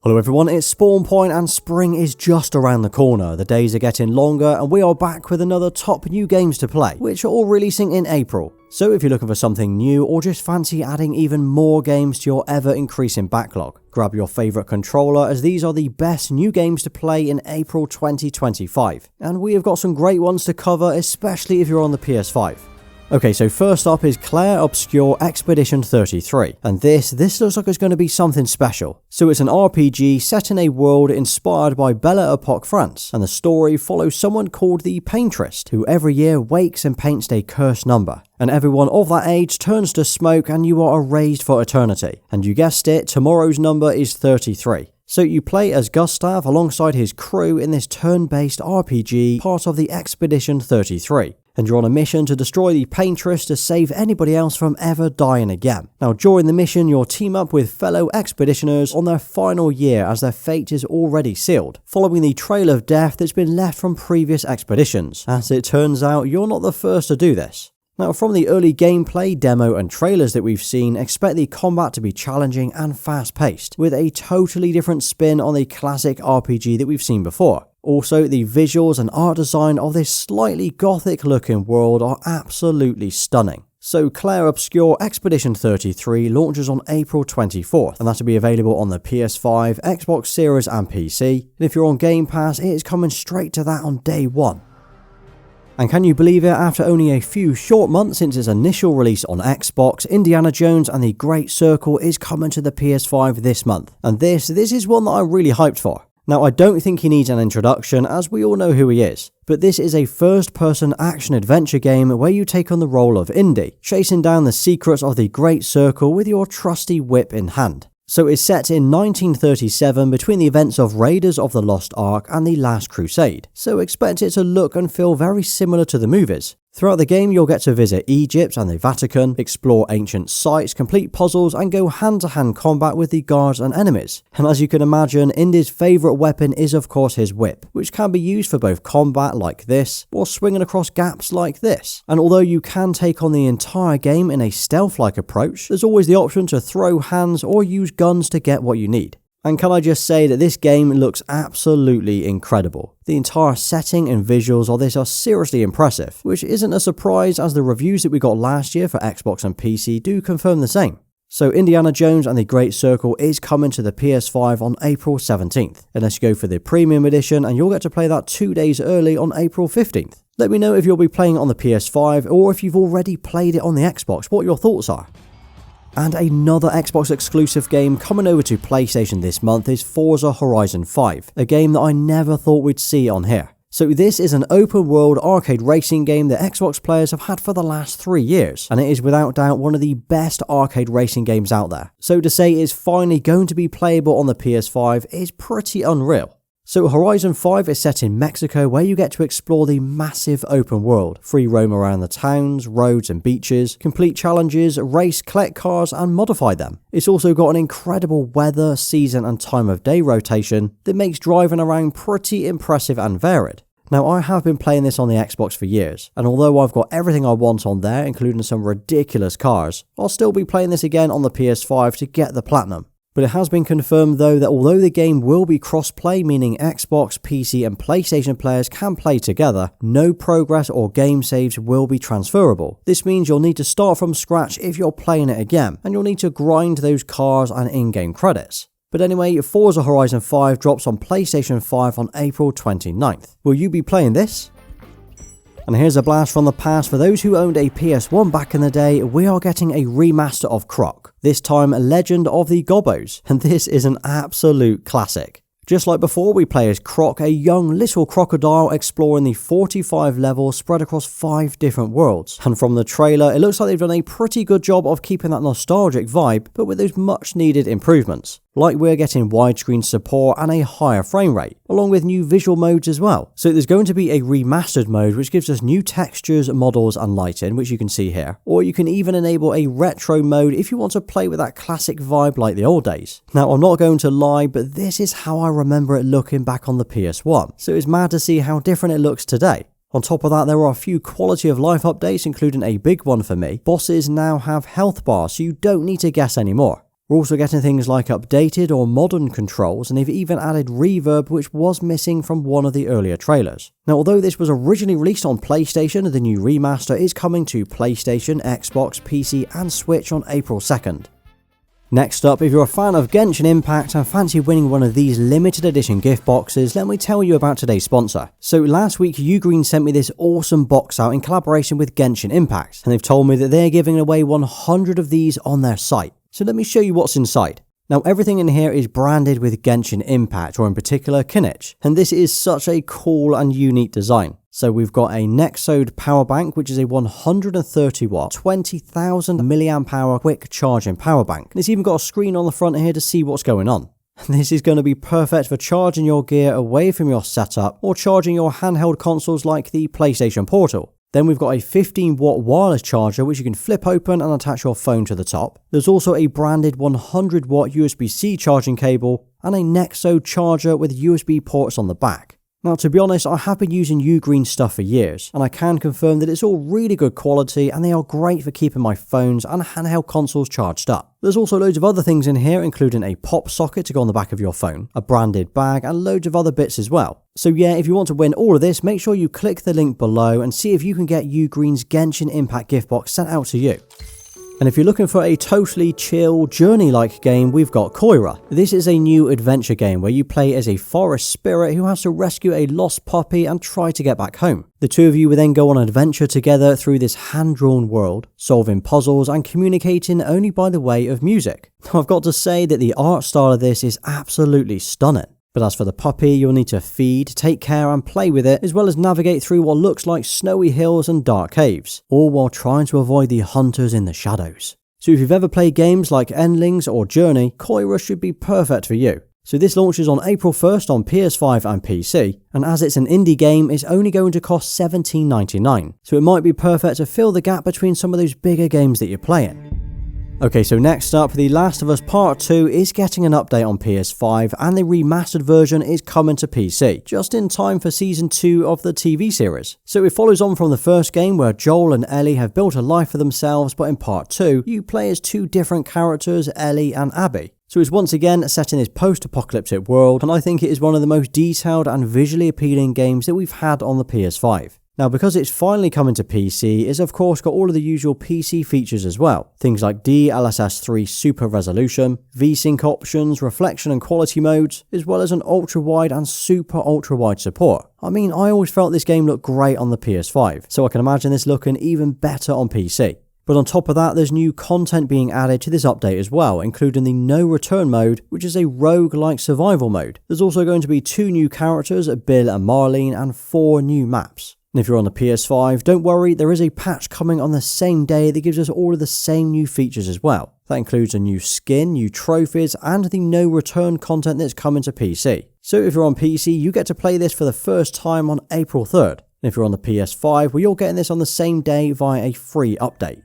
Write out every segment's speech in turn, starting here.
Hello everyone, it's SpawnPoiint and spring is just around the corner. The days are getting longer and we are back with another top new games to play, which are all releasing in April. So if you're looking for something new or just fancy adding even more games to your ever increasing backlog, grab your favourite controller as these are the best new games to play in April 2025. And we have got some great ones to cover, especially if you're on the PS5. Okay, so first up is Clair Obscur Expedition 33, and this looks like it's going to be something special. So it's an RPG set in a world inspired by Belle Epoque France, and the story follows someone called the Paintress, who every year wakes and paints a cursed number. And everyone of that age turns to smoke and you are erased for eternity. And you guessed it, tomorrow's number is 33. So you play as Gustav alongside his crew in this turn-based RPG, part of the Expedition 33. And you're on a mission to destroy the Paintress to save anybody else from ever dying again. Now during the mission you'll team up with fellow expeditioners on their final year as their fate is already sealed, following the trail of death that's been left from previous expeditions. As it turns out, you're not the first to do this. Now from the early gameplay, demo and trailers that we've seen, expect the combat to be challenging and fast-paced, with a totally different spin on the classic RPG that we've seen before. Also, the visuals and art design of this slightly gothic looking world are absolutely stunning. So Clair Obscur Expedition 33 launches on April 24th, and that'll be available on the PS5, Xbox Series and PC, and if you're on Game Pass, it is coming straight to that on day one. And can you believe it, after only a few short months since its initial release on Xbox, Indiana Jones and the Great Circle is coming to the PS5 this month. And this is one that I'm really hyped for. Now I don't think he needs an introduction as we all know who he is, but this is a first-person action-adventure game where you take on the role of Indy, chasing down the secrets of the Great Circle with your trusty whip in hand. So it's set in 1937 between the events of Raiders of the Lost Ark and the Last Crusade, so expect it to look and feel very similar to the movies. Throughout the game you'll get to visit Egypt and the Vatican, explore ancient sites, complete puzzles and go hand-to-hand combat with the guards and enemies. And as you can imagine, Indy's favourite weapon is of course his whip, which can be used for both combat like this, or swinging across gaps like this. And although you can take on the entire game in a stealth-like approach, there's always the option to throw hands or use guns to get what you need. And can I just say that this game looks absolutely incredible. The entire setting and visuals of this are seriously impressive, which isn't a surprise as the reviews that we got last year for Xbox and PC do confirm the same. So Indiana Jones and the Great Circle is coming to the PS5 on April 17th, unless you go for the Premium Edition and you'll get to play that 2 days early on April 15th. Let me know if you'll be playing it on the PS5 or if you've already played it on the Xbox, what your thoughts are. And another Xbox exclusive game coming over to PlayStation this month is Forza Horizon 5, a game that I never thought we'd see on here. So this is an open world arcade racing game that Xbox players have had for the last 3 years, and it is without doubt one of the best arcade racing games out there. So to say it is finally going to be playable on the PS5 is pretty unreal. So Horizon 5 is set in Mexico where you get to explore the massive open world, free roam around the towns, roads and beaches, complete challenges, race, collect cars and modify them. It's also got an incredible weather, season and time of day rotation that makes driving around pretty impressive and varied. Now I have been playing this on the Xbox for years, and although I've got everything I want on there including some ridiculous cars, I'll still be playing this again on the PS5 to get the platinum. But it has been confirmed though that although the game will be cross-play, meaning Xbox, PC and PlayStation players can play together, no progress or game saves will be transferable. This means you'll need to start from scratch if you're playing it again, and you'll need to grind those cars and in-game credits. But anyway, Forza Horizon 5 drops on PlayStation 5 on April 29th. Will you be playing this? And here's a blast from the past. For those who owned a PS1 back in the day, we are getting a remaster of Croc, this time Legend of the Gobbos, and this is an absolute classic. Just like before, we play as Croc, a young little crocodile exploring the 45 levels spread across 5 different worlds. And from the trailer, it looks like they've done a pretty good job of keeping that nostalgic vibe, but with those much needed improvements. Like we're getting widescreen support and a higher frame rate, along with new visual modes as well. So there's going to be a remastered mode which gives us new textures, models and lighting, which you can see here. Or you can even enable a retro mode if you want to play with that classic vibe like the old days. Now I'm not going to lie, but this is how I remember it looking back on the PS1. So it's mad to see how different it looks today. On top of that, there are a few quality of life updates, including a big one for me. Bosses now have health bars, so you don't need to guess anymore. We're also getting things like updated or modern controls, and they've even added reverb, which was missing from one of the earlier trailers. Now, although this was originally released on PlayStation, the new remaster is coming to PlayStation, Xbox, PC and Switch on April 2nd. Next up, if you're a fan of Genshin Impact and fancy winning one of these limited edition gift boxes, let me tell you about today's sponsor. So last week, UGREEN sent me this awesome box out in collaboration with Genshin Impact, and they've told me that they're giving away 100 of these on their site. So let me show you what's inside. Now, everything in here is branded with Genshin Impact, or in particular Kinich, and this is such a cool and unique design. So we've got a Nexode power bank, which is a 130 watt, 20,000 milliamp hour quick charging power bank. And it's even got a screen on the front here to see what's going on. And this is going to be perfect for charging your gear away from your setup or charging your handheld consoles like the PlayStation Portal. Then we've got a 15 watt wireless charger which you can flip open and attach your phone to the top. There's also a branded 100 watt USB-C charging cable and a Nexode charger with USB ports on the back. Now, to be honest, I have been using UGREEN stuff for years, and I can confirm that it's all really good quality and they are great for keeping my phones and handheld consoles charged up. There's also loads of other things in here, including a pop socket to go on the back of your phone, a branded bag, and loads of other bits as well. So yeah, if you want to win all of this, make sure you click the link below and see if you can get UGREEN's Genshin Impact gift box sent out to you. And if you're looking for a totally chill, journey-like game, we've got Koira. This is a new adventure game where you play as a forest spirit who has to rescue a lost puppy and try to get back home. The two of you will then go on an adventure together through this hand-drawn world, solving puzzles and communicating only by the way of music. I've got to say that the art style of this is absolutely stunning. But as for the puppy, you'll need to feed, take care and play with it, as well as navigate through what looks like snowy hills and dark caves, all while trying to avoid the hunters in the shadows. So if you've ever played games like Endlings or Journey, Koira should be perfect for you. So this launches on April 1st on PS5 and PC, and as it's an indie game, it's only going to cost $17.99, so it might be perfect to fill the gap between some of those bigger games that you're playing. Okay, so next up, The Last of Us Part 2 is getting an update on PS5 and the remastered version is coming to PC, just in time for Season 2 of the TV series. So it follows on from the first game where Joel and Ellie have built a life for themselves, but in Part 2, you play as two different characters, Ellie and Abby. So it's once again set in this post-apocalyptic world, and I think it is one of the most detailed and visually appealing games that we've had on the PS5. Now, because it's finally coming to PC, it's of course got all of the usual PC features as well. Things like DLSS3 super resolution, VSync options, reflection and quality modes, as well as an ultra-wide and super ultra-wide support. I mean, I always felt this game looked great on the PS5, so I can imagine this looking even better on PC. But on top of that, there's new content being added to this update as well, including the No Return mode, which is a rogue-like survival mode. There's also going to be 2 new characters, Bill and Marlene, and 4 new maps. And if you're on the PS5, don't worry, there is a patch coming on the same day that gives us all of the same new features as well. That includes a new skin, new trophies, and the no return content that's coming to PC. So if you're on PC, you get to play this for the first time on April 3rd. And if you're on the PS5, well, you're getting this on the same day via a free update.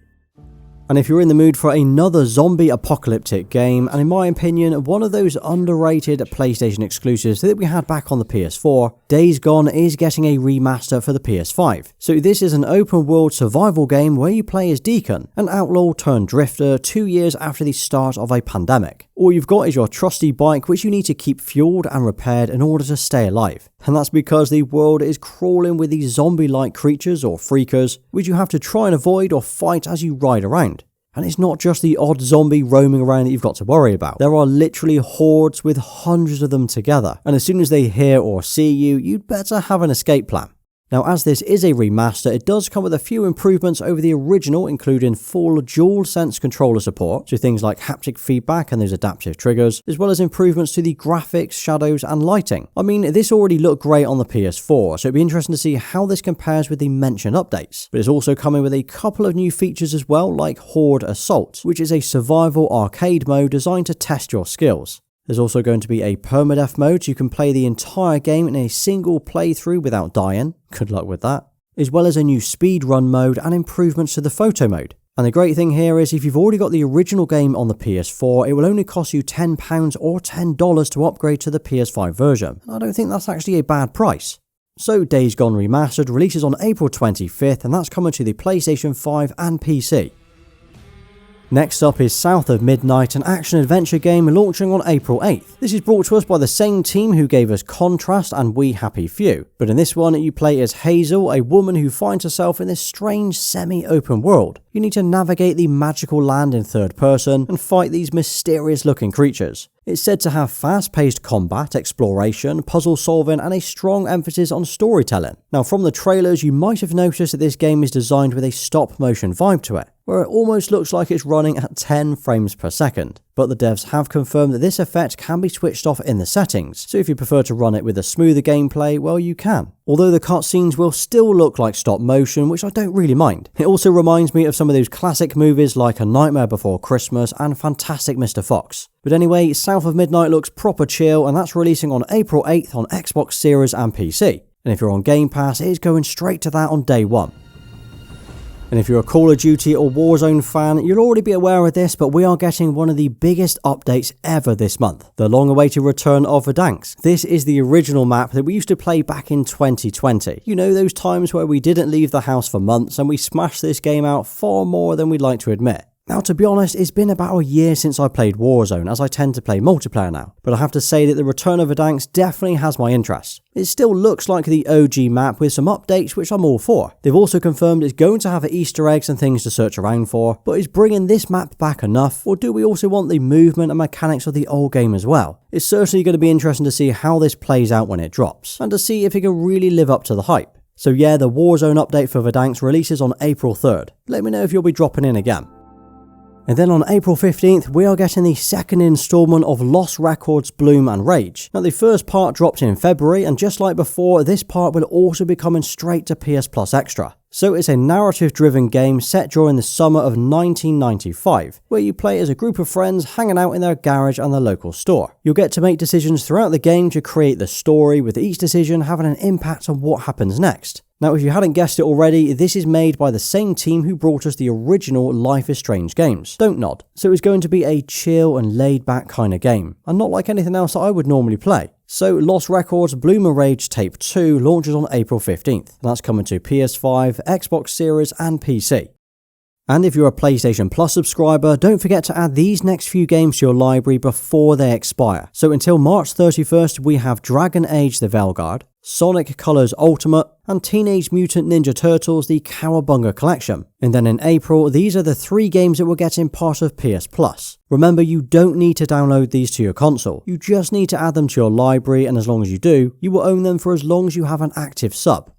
And if you're in the mood for another zombie apocalyptic game, and in my opinion, one of those underrated PlayStation exclusives that we had back on the PS4, Days Gone is getting a remaster for the PS5. So this is an open world survival game where you play as Deacon, an outlaw turned drifter 2 years after the start of a pandemic. All you've got is your trusty bike which you need to keep fueled and repaired in order to stay alive. And that's because the world is crawling with these zombie-like creatures or freakers, which you have to try and avoid or fight as you ride around. And it's not just the odd zombie roaming around that you've got to worry about. There are literally hordes with hundreds of them together, and as soon as they hear or see you, you'd better have an escape plan. Now, as this is a remaster, it does come with a few improvements over the original, including full DualSense controller support, so things like haptic feedback and those adaptive triggers, as well as improvements to the graphics, shadows, and lighting. I mean, this already looked great on the PS4, so it'd be interesting to see how this compares with the mentioned updates. But it's also coming with a couple of new features as well, like Horde Assault, which is a survival arcade mode designed to test your skills. There's also going to be a permadeath mode, so you can play the entire game in a single playthrough without dying. Good luck with that. As well as a new speedrun mode and improvements to the photo mode. And the great thing here is if you've already got the original game on the PS4, it will only cost you £10 or $10 to upgrade to the PS5 version. And I don't think that's actually a bad price. So Days Gone Remastered releases on April 25th, and that's coming to the PlayStation 5 and PC. Next up is South of Midnight, an action-adventure game launching on April 8th. This is brought to us by the same team who gave us Contrast and We Happy Few. But in this one, you play as Hazel, a woman who finds herself in this strange semi-open world. You need to navigate the magical land in third person and fight these mysterious-looking creatures. It's said to have fast-paced combat, exploration, puzzle solving, and a strong emphasis on storytelling. Now, from the trailers, you might have noticed that this game is designed with a stop-motion vibe to it, where it almost looks like it's running at 10 frames per second. But the devs have confirmed that this effect can be switched off in the settings, so if you prefer to run it with a smoother gameplay, well, you can. Although the cutscenes will still look like stop motion, which I don't really mind. It also reminds me of some of those classic movies like A Nightmare Before Christmas and Fantastic Mr. Fox. But anyway, South of Midnight looks proper chill, and that's releasing on April 8th on Xbox Series and PC. And if you're on Game Pass, it is going straight to that on day one. And if you're a Call of Duty or Warzone fan, you'll already be aware of this, but we are getting one of the biggest updates ever this month. The long-awaited return of Verdansk. This is the original map that we used to play back in 2020. You know, those times where we didn't leave the house for months and we smashed this game out far more than we'd like to admit. Now, to be honest, it's been about a year since I played Warzone, as I tend to play multiplayer now, but I have to say that the return of Verdansk definitely has my interest. It still looks like the OG map with some updates, which I'm all for. They've also confirmed it's going to have Easter eggs and things to search around for, but is bringing this map back enough, or do we also want the movement and mechanics of the old game as well? It's certainly going to be interesting to see how this plays out when it drops, and to see if it can really live up to the hype. So yeah, the Warzone update for Verdansk releases on April 3rd. Let me know if you'll be dropping in again. And then on April 15th, we are getting the second installment of Lost Records Bloom and Rage. Now, the first part dropped in February, and just like before, this part will also be coming straight to PS Plus Extra. So it's a narrative-driven game set during the summer of 1995, where you play as a group of friends hanging out in their garage and the local store. You'll get to make decisions throughout the game to create the story, with each decision having an impact on what happens next. Now, if you hadn't guessed it already, this is made by the same team who brought us the original Life is Strange games. Don't nod. So it's going to be a chill and laid-back kind of game, and not like anything else that I would normally play. So Lost Records Bloom and Rage Tape 2 launches on April 15th, and that's coming to PS5, Xbox Series and PC. And if you're a PlayStation Plus subscriber, don't forget to add these next few games to your library before they expire. So until March 31st, we have Dragon Age the Veilguard, Sonic Colors Ultimate, and Teenage Mutant Ninja Turtles the Cowabunga Collection. And then in April, these are the 3 games that will get in part of PS Plus. Remember, you don't need to download these to your console. You just need to add them to your library, and as long as you do, you will own them for as long as you have an active sub.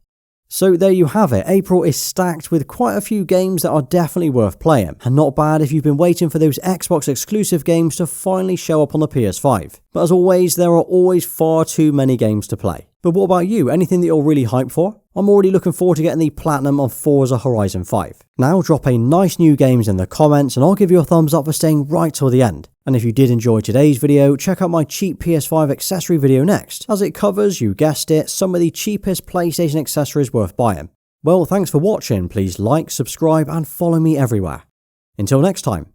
So there you have it. April is stacked with quite a few games that are definitely worth playing, and not bad if you've been waiting for those Xbox exclusive games to finally show up on the PS5. But as always, there are always far too many games to play. But what about you? Anything that you're really hyped for? I'm already looking forward to getting the Platinum on Forza Horizon 5. Now drop a nice new games in the comments and I'll give you a thumbs up for staying right till the end. And if you did enjoy today's video, check out my cheap PS5 accessory video next, as it covers, you guessed it, some of the cheapest PlayStation accessories worth buying. Well, thanks for watching. Please like, subscribe and follow me everywhere. Until next time.